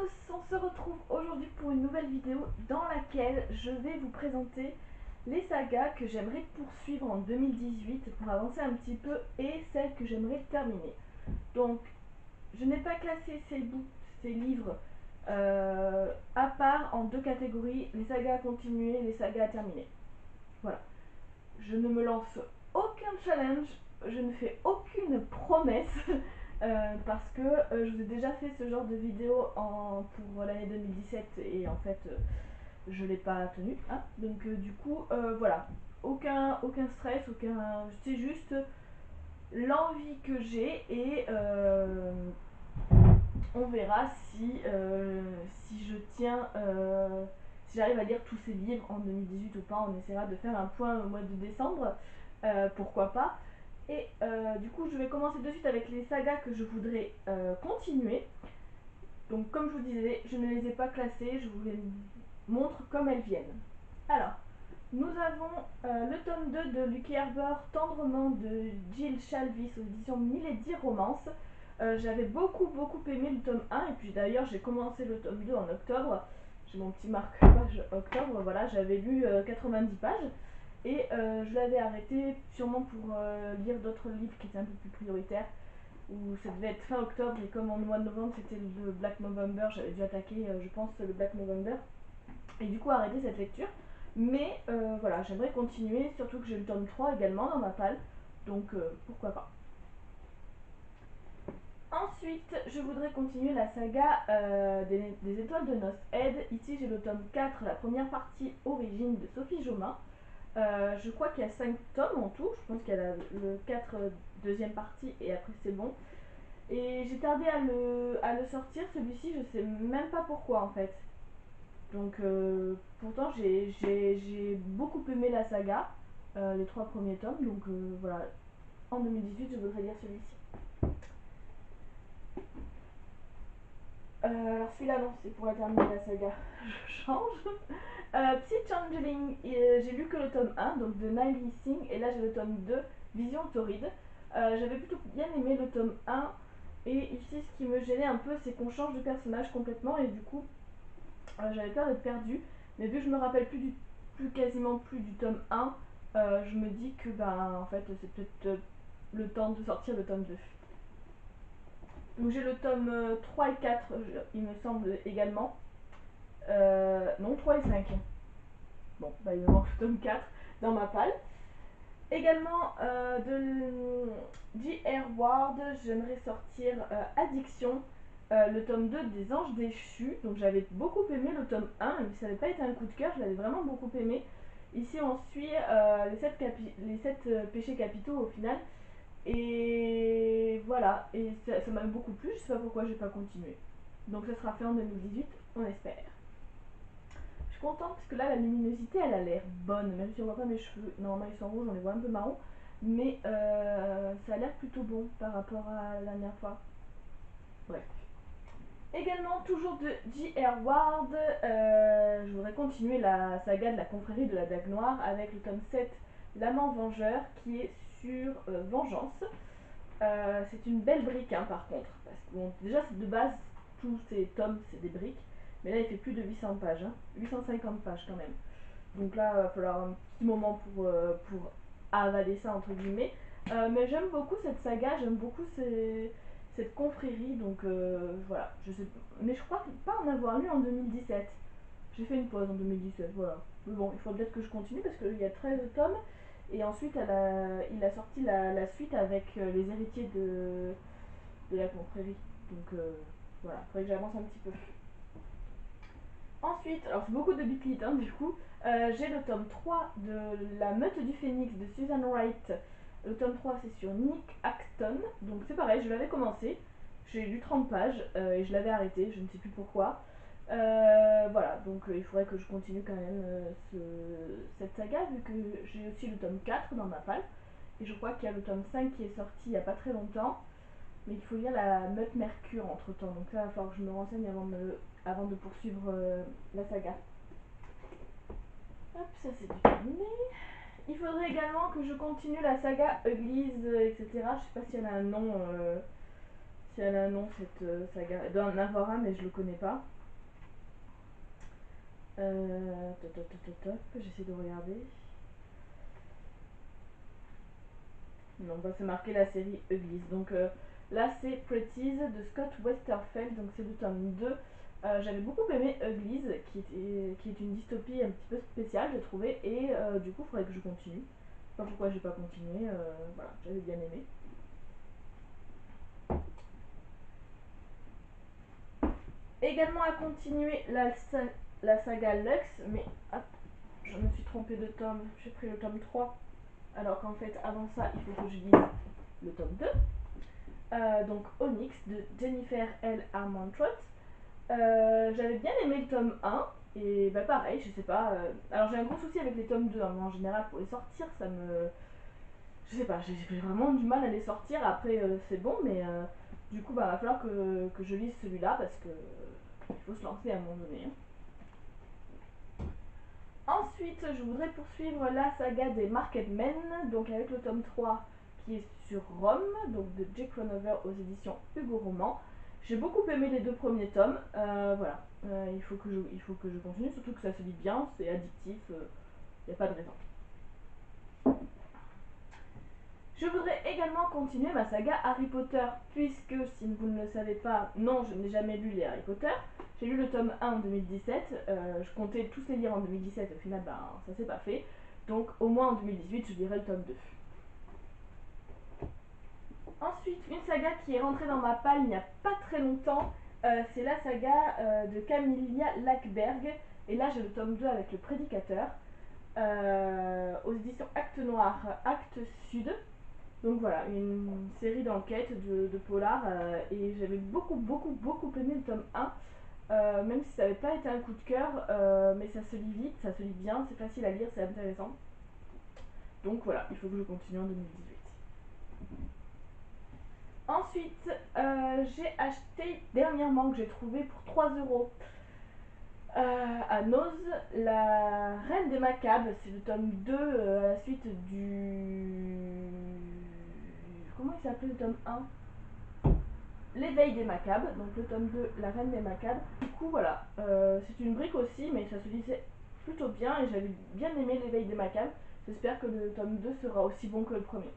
tous, on se retrouve aujourd'hui pour une nouvelle vidéo dans laquelle je vais vous présenter les sagas que j'aimerais poursuivre en 2018 pour avancer un petit peu et celles que j'aimerais terminer. Donc je n'ai pas classé ces livres à part en deux catégories, les sagas à continuer et les sagas à terminer. Voilà. Je ne me lance aucun challenge, je ne fais aucune promesse parce que je vous ai déjà fait ce genre de vidéo pour l'année 2017 et en fait je l'ai pas tenu. Hein. Donc du coup voilà, aucun stress, c'est juste l'envie que j'ai et on verra si je tiens, si j'arrive à lire tous ces livres en 2018 ou pas. On essaiera de faire un point au mois de décembre, pourquoi pas. Et du coup, je vais commencer de suite avec les sagas que je voudrais continuer. Donc, comme je vous disais, je ne les ai pas classées, je vous les montre comme elles viennent. Alors, nous avons le tome 2 de Lucky Harbour, Tendrement de Jill Shalvis aux éditions Milady Romance. J'avais beaucoup aimé le tome 1 et puis d'ailleurs j'ai commencé le tome 2 en octobre. J'ai mon petit marque-page octobre, voilà, j'avais lu 90 pages et je l'avais arrêté sûrement pour lire d'autres livres qui étaient un peu plus prioritaires où ça devait être fin octobre et comme en mois de novembre c'était le Black November, j'avais dû attaquer je pense le Black November et du coup arrêter cette lecture. Mais voilà, j'aimerais continuer, surtout que j'ai le tome 3 également dans ma palle, donc pourquoi pas. Ensuite, je voudrais continuer la saga des Étoiles de Noces Ed. Ici, j'ai le tome 4, la première partie Origine de Sophie Jomain. Je crois qu'il y a 5 tomes en tout. Je pense qu'il y a le 4 deuxième partie et après c'est bon. Et j'ai tardé à le sortir, celui-ci, je sais même pas pourquoi en fait. Donc pourtant j'ai beaucoup aimé la saga, les 3 premiers tomes, donc voilà. En 2018, je voudrais lire celui-ci. Alors celui-là non, c'est pour la terminer la saga. Je change. Psy Changeling, j'ai lu que le tome 1, donc de Naili Singh, et là j'ai le tome 2, Vision Torride. J'avais plutôt bien aimé le tome 1, et ici ce qui me gênait un peu, c'est qu'on change de personnage complètement, et du coup j'avais peur d'être perdue. Mais vu que je me rappelle quasiment plus du tome 1, je me dis que en fait c'est peut-être le temps de sortir le tome 2. Donc j'ai le tome 3 et 4, il me semble également. Non, 3 et 5. Bon, il me manque le tome 4 dans ma palle. Également de J.R. Ward, j'aimerais sortir Addiction, le tome 2 des Anges déchus. Donc j'avais beaucoup aimé le tome 1, même si ça n'avait pas été un coup de cœur, je l'avais vraiment beaucoup aimé. Ici on suit les 7 péchés capitaux au final. Et voilà, et ça m'a beaucoup plu, je sais pas pourquoi j'ai pas continué. Donc ça sera fait en 2018, on espère. Je suis contente parce que là la luminosité elle a l'air bonne, même si on voit pas mes cheveux, normalement ils sont rouges, on les voit un peu marron, mais ça a l'air plutôt bon par rapport à la dernière fois. Bref. Également toujours de J.R. Ward, je voudrais continuer la saga de la confrérie de la Dague Noire avec le tome 7, L'amant vengeur, qui est sur Vengeance. C'est une belle brique hein, par contre, parce que bon, déjà de base, tous ces tomes c'est des briques, mais là il fait plus de 800 pages, hein, 850 pages quand même. Donc là, il va falloir un petit moment pour avaler ça entre guillemets. Mais j'aime beaucoup cette saga, j'aime beaucoup cette confrérie, donc voilà. Je sais, mais je crois pas en avoir lu en 2017. J'ai fait une pause en 2017, voilà. Mais bon, il faut peut-être que je continue parce qu'il y a 13 tomes. Et ensuite, il a sorti la suite avec les héritiers de la confrérie. Donc voilà, il faudrait que j'avance un petit peu. Ensuite, alors c'est beaucoup de bitlit hein, du coup, j'ai le tome 3 de La Meute du Phénix de Susan Wright. Le tome 3 c'est sur Nick Acton, donc c'est pareil, je l'avais commencé, j'ai lu 30 pages et je l'avais arrêté, je ne sais plus pourquoi. Voilà, donc il faudrait que je continue quand même cette saga vu que j'ai aussi le tome 4 dans ma palle. Et je crois qu'il y a le tome 5 qui est sorti il n'y a pas très longtemps. Mais il faut lire la Meute Mercure entre temps. Donc ça, il va falloir que je me renseigne avant de poursuivre la saga. Hop, ça c'est terminé. Il faudrait également que je continue la saga Uglies, etc. Je sais pas s'il y en a un nom, si elle a un nom cette saga. Elle doit en avoir un, mais je le connais pas. J'essaie de regarder. Non, bah c'est marqué la série Uglies. Donc là, c'est Pretties de Scott Westerfeld. Donc c'est le tome 2. J'avais beaucoup aimé Uglies, qui est une dystopie un petit peu spéciale, j'ai trouvé. Et du coup, il faudrait que je continue. Je sais pas pourquoi j'ai pas continué. Voilà, j'avais bien aimé. Également à continuer la saga Lux, mais hop, je me suis trompée de tome, j'ai pris le tome 3, alors qu'en fait avant ça il faut que je lise le tome 2. Donc Onyx de Jennifer L. Armentrout. J'avais bien aimé le tome 1, et bah pareil, je sais pas. Alors j'ai un gros souci avec les tomes 2, hein, moi en général pour les sortir, ça me. Je sais pas, j'ai vraiment du mal à les sortir, après c'est bon, mais du coup bah va falloir que je lise celui-là parce que il faut se lancer à un moment donné. Hein. Ensuite, je voudrais poursuivre la saga des Marketmen, donc avec le tome 3 qui est sur Rome, donc de Jack Ronover aux éditions Hugo Roman. J'ai beaucoup aimé les deux premiers tomes, voilà. Il faut que je continue, surtout que ça se lit bien, c'est addictif, il n'y a pas de raison. Je voudrais également continuer ma saga Harry Potter, puisque si vous ne le savez pas, non, je n'ai jamais lu les Harry Potter. J'ai lu le tome 1 en 2017, je comptais tous les lire en 2017, au final, ben, ça s'est pas fait. Donc au moins en 2018, je lirai le tome 2. Ensuite, une saga qui est rentrée dans ma palle il n'y a pas très longtemps, c'est la saga de Camilla Lackberg. Et là, j'ai le tome 2 avec le prédicateur, aux éditions Actes Noir, Actes Sud. Donc voilà, une série d'enquêtes de polar, et j'avais beaucoup aimé le tome 1, même si ça n'avait pas été un coup de cœur, mais ça se lit vite, ça se lit bien, c'est facile à lire, c'est intéressant. Donc voilà, il faut que je continue en 2018. Ensuite, j'ai acheté dernièrement, que j'ai trouvé pour 3 € à Noz, La Reine des Macabres. C'est le tome 2 à la suite du. Comment il s'appelait le tome 1? L'éveil des Macabres, donc le tome 2, La Reine des Macabres. Du coup, voilà, c'est une brique aussi, mais ça se lisait plutôt bien et j'avais bien aimé l'éveil des Macabres. J'espère que le tome 2 sera aussi bon que le premier.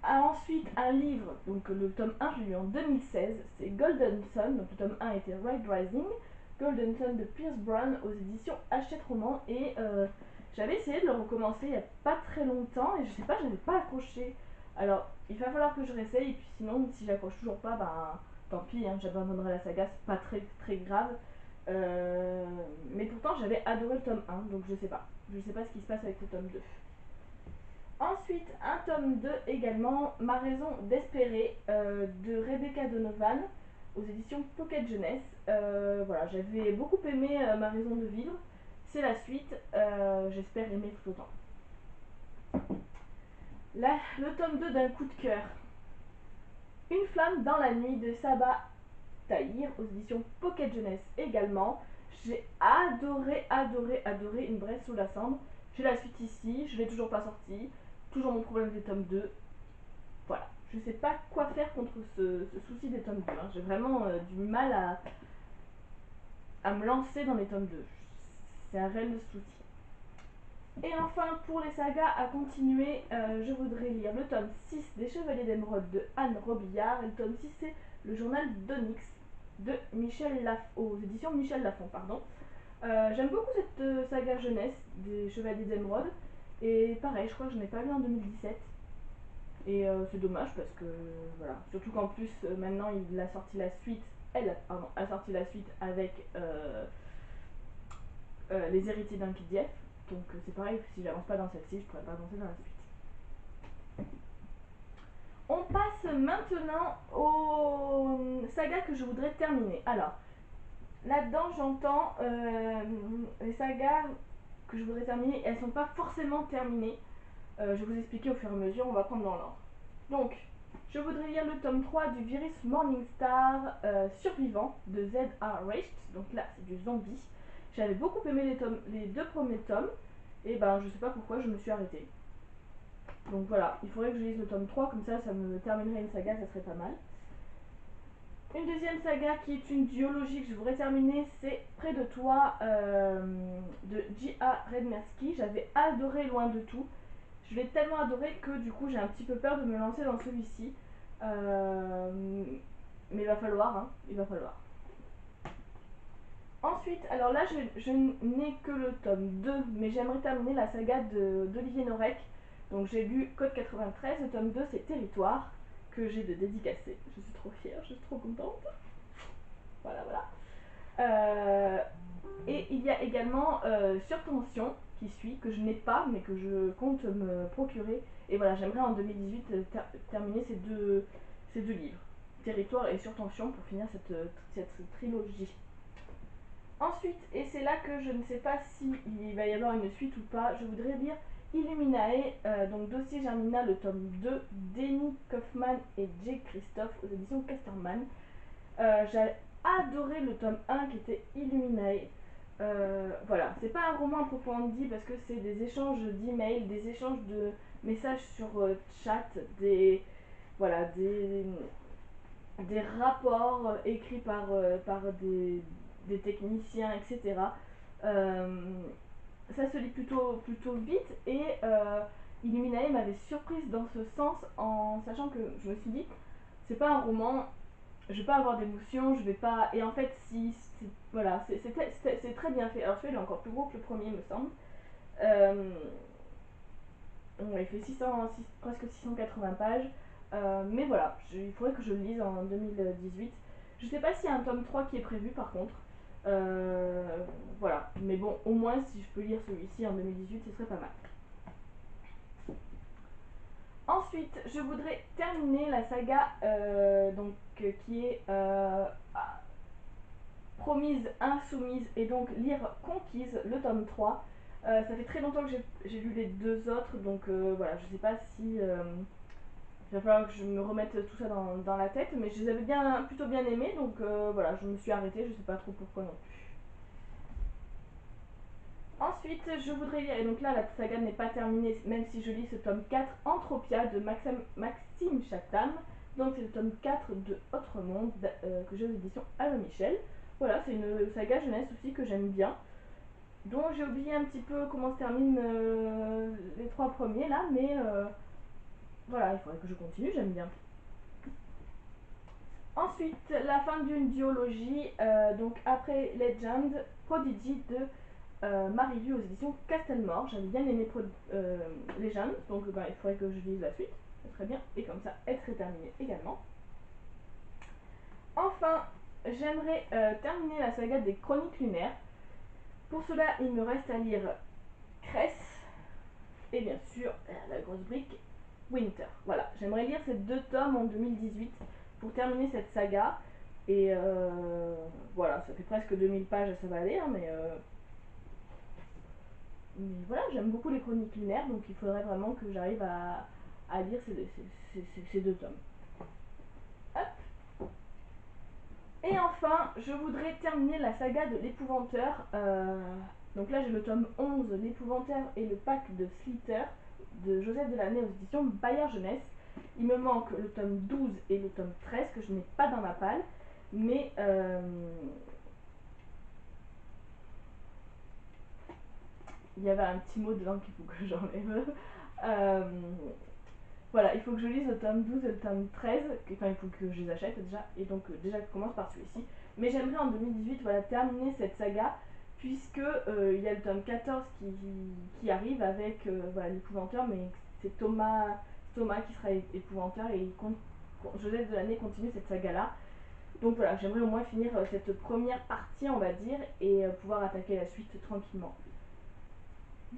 Ensuite, un livre, donc le tome 1, je l'ai lu en 2016, c'est Golden Sun, donc le tome 1 était Red Rising, Golden Sun de Pierce Brown aux éditions Hachette Roman, et j'avais essayé de le recommencer il n'y a pas très longtemps, et je sais pas, j'avais pas accroché. Alors, il va falloir que je réessaye, et puis sinon, si j'accroche toujours pas, ben tant pis, hein, j'abandonnerai la saga, c'est pas très grave. Mais pourtant, j'avais adoré le tome 1, donc je sais pas. Je sais pas ce qui se passe avec le tome 2. Ensuite, un tome 2 également, Ma raison d'espérer, de Rebecca Donovan, aux éditions Pocket Jeunesse. Voilà, j'avais beaucoup aimé Ma raison de vivre. C'est la suite, j'espère aimer tout autant. Là, le tome 2 d'un coup de cœur. Une flamme dans la nuit de Saba Tahir, aux éditions Pocket Jeunesse également. J'ai adoré Une braise sous la cendre. J'ai la suite ici, je l'ai toujours pas sortie. Toujours mon problème des tomes 2. Voilà, je sais pas quoi faire contre ce souci des tomes 2. Hein. J'ai vraiment du mal à me lancer dans les tomes 2. C'est un réel souci. Et enfin, pour les sagas à continuer, je voudrais lire le tome 6 des Chevaliers d'Émeraude de Anne Robillard. Et le tome 6, c'est le journal d'Onyx de Michel Lafon, aux éditions Michel Lafon, pardon. J'aime beaucoup cette saga jeunesse des Chevaliers d'Émeraude. Et pareil, je crois que je n'ai pas lu en 2017. Et c'est dommage parce que voilà, surtout qu'en plus maintenant il a sorti la suite, elle pardon, a sorti la suite avec Les Héritiers d'Inkidief. Donc c'est pareil, si j'avance pas dans celle-ci, je pourrais pas avancer dans la suite. On passe maintenant aux sagas que je voudrais terminer. Alors, là-dedans j'entends les sagas que je voudrais terminer, elles sont pas forcément terminées. Je vais vous expliquer au fur et à mesure, on va prendre dans l'ordre. Donc, je voudrais lire le tome 3 du Virus Morningstar Survivant de Z.R. Recht. Donc là, c'est du zombie. J'avais beaucoup aimé les deux premiers tomes. Et ben, je sais pas pourquoi je me suis arrêtée. Donc voilà, il faudrait que je lise le tome 3, comme ça me terminerait une saga, ça serait pas mal. Une deuxième saga qui est une duologie que je voudrais terminer, c'est Près de toi de J.A. Redmersky. J'avais adoré Loin de tout. Je l'ai tellement adoré que du coup j'ai un petit peu peur de me lancer dans celui-ci. Mais il va falloir, hein, il va falloir. Ensuite, alors là je n'ai que le tome 2, mais j'aimerais terminer la saga d'Olivier Norek. Donc j'ai lu Code 93, le tome 2 c'est Territoire, que j'ai de dédicacé. Je suis trop fière, je suis trop contente. Voilà, voilà. Et il y a également Surtension qui suit, que je n'ai pas, mais que je compte me procurer. Et voilà, j'aimerais en 2018 terminer ces deux livres, Territoire et Surtension, pour finir cette trilogie. Ensuite, et c'est là que je ne sais pas s'il va y avoir une suite ou pas, je voudrais lire Illuminae, donc Dossier Germinal, le tome 2, Denny Kaufman et Jay Christophe aux éditions Casterman. J'ai adoré le tome 1 qui était Illuminae. Voilà, c'est pas un roman proprement dit parce que c'est des échanges d'emails, des échanges de messages sur chat, voilà, des rapports écrits par des techniciens, etc. Ça se lit plutôt vite et Illuminae m'avait surprise dans ce sens en sachant que je me suis dit, c'est pas un roman, je vais pas avoir d'émotion, je vais pas. Et en fait, si. Voilà, c'est très bien fait. Alors, celui-là, il est encore plus gros que le premier, me semble. Il fait presque 680 pages. Mais voilà, il faudrait que je le lise en 2018. Je sais pas s'il y a un tome 3 qui est prévu par contre. Voilà, mais bon, au moins si je peux lire celui-ci en 2018, ce serait pas mal. Ensuite, je voudrais terminer la saga qui est Promise, Insoumise et donc lire Conquise, le tome 3. Ça fait très longtemps que j'ai lu les deux autres, donc voilà, je sais pas si il va falloir que je me remette tout ça dans la tête, mais je les avais plutôt bien aimés, donc voilà, je me suis arrêtée, je sais pas trop pourquoi non plus. Ensuite, je voudrais lire, et donc là la saga n'est pas terminée, même si je lis ce tome 4, Entropia de Maxime Chatham. Donc c'est le tome 4 de Autre Monde que j'ai aux éditions Alain Michel. Voilà, c'est une saga jeunesse aussi que j'aime bien, dont j'ai oublié un petit peu comment se terminent les trois premiers là, mais voilà, il faudrait que je continue, j'aime bien. Ensuite, la fin d'une duologie, donc après Legend, Prodigy de Marie-Lu aux éditions Castelmore. J'avais bien aimé Legend, donc il faudrait que je lise la suite, ça serait bien, et comme ça, elle serait terminée également. Enfin, j'aimerais terminer la saga des Chroniques lunaires. Pour cela, il me reste à lire Cress et bien sûr la grosse brique Winter. Voilà, j'aimerais lire ces deux tomes en 2018 pour terminer cette saga. Et voilà, ça fait presque 2000 pages, ça va aller, hein, mais voilà, j'aime beaucoup les Chroniques lunaires, donc il faudrait vraiment que j'arrive à lire ces deux tomes. Hop. Et enfin, je voudrais terminer la saga de l'épouvanteur. Donc là, j'ai le tome 11, l'épouvanteur et le pack de Slither de Joseph Delaney aux éditions Bayard Jeunesse. Il me manque le tome 12 et le tome 13 que je n'ai pas dans ma palle, mais il y avait un petit mot dedans qu'il faut que j'enlève. Voilà, il faut que je lise le tome 12 et le tome 13, enfin il faut que je les achète déjà, et donc déjà je commence par celui-ci. Mais j'aimerais en 2018 voilà, terminer cette saga, puisque il y a le tome 14 qui arrive avec voilà, l'épouvanteur, mais c'est Thomas qui sera épouvanteur, et Joseph Delaney continue cette saga-là. Donc voilà, j'aimerais au moins finir cette première partie, on va dire, et pouvoir attaquer la suite tranquillement.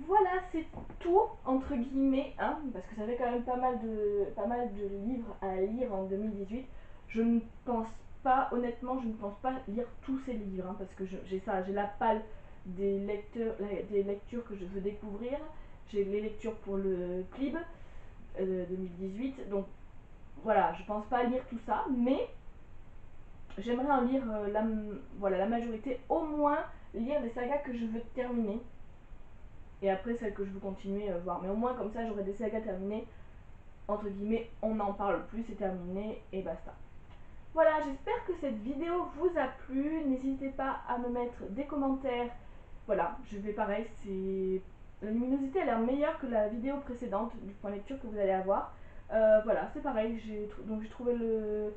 Voilà, c'est tout, entre guillemets, hein, parce que ça fait quand même pas mal de livres à lire en 2018. Je ne pense pas, honnêtement, je ne pense pas lire tous ces livres, hein, parce que j'ai la palle des lectures que je veux découvrir. J'ai les lectures pour le CLIB 2018, donc voilà, je pense pas lire tout ça, mais j'aimerais en lire voilà, la majorité, au moins lire des sagas que je veux terminer. et après celle que je veux continuer, voir. Mais au moins comme ça j'aurai des sagas terminées, entre guillemets, on n'en parle plus, c'est terminé et basta. Voilà, j'espère que cette vidéo vous a plu, n'hésitez pas à me mettre des commentaires. Voilà, je vais pareil, c'est... La luminosité a l'air meilleure que la vidéo précédente du point lecture que vous allez avoir. Voilà, c'est pareil, donc j'ai trouvé le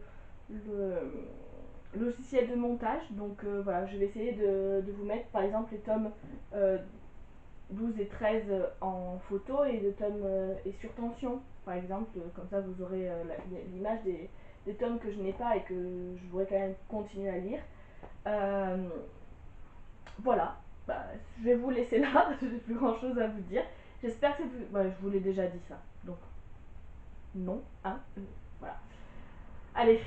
logiciel de montage, donc voilà, je vais essayer de vous mettre par exemple les tomes 12 et 13 en photo et le tome et sur tension par exemple, comme ça vous aurez l'image des tomes que je n'ai pas et que je voudrais quand même continuer à lire. Euh, voilà, bah, je vais vous laisser là, j'ai plus grand chose à vous dire. J'espère que je vous l'ai déjà dit ça, donc non, hein, voilà. Allez,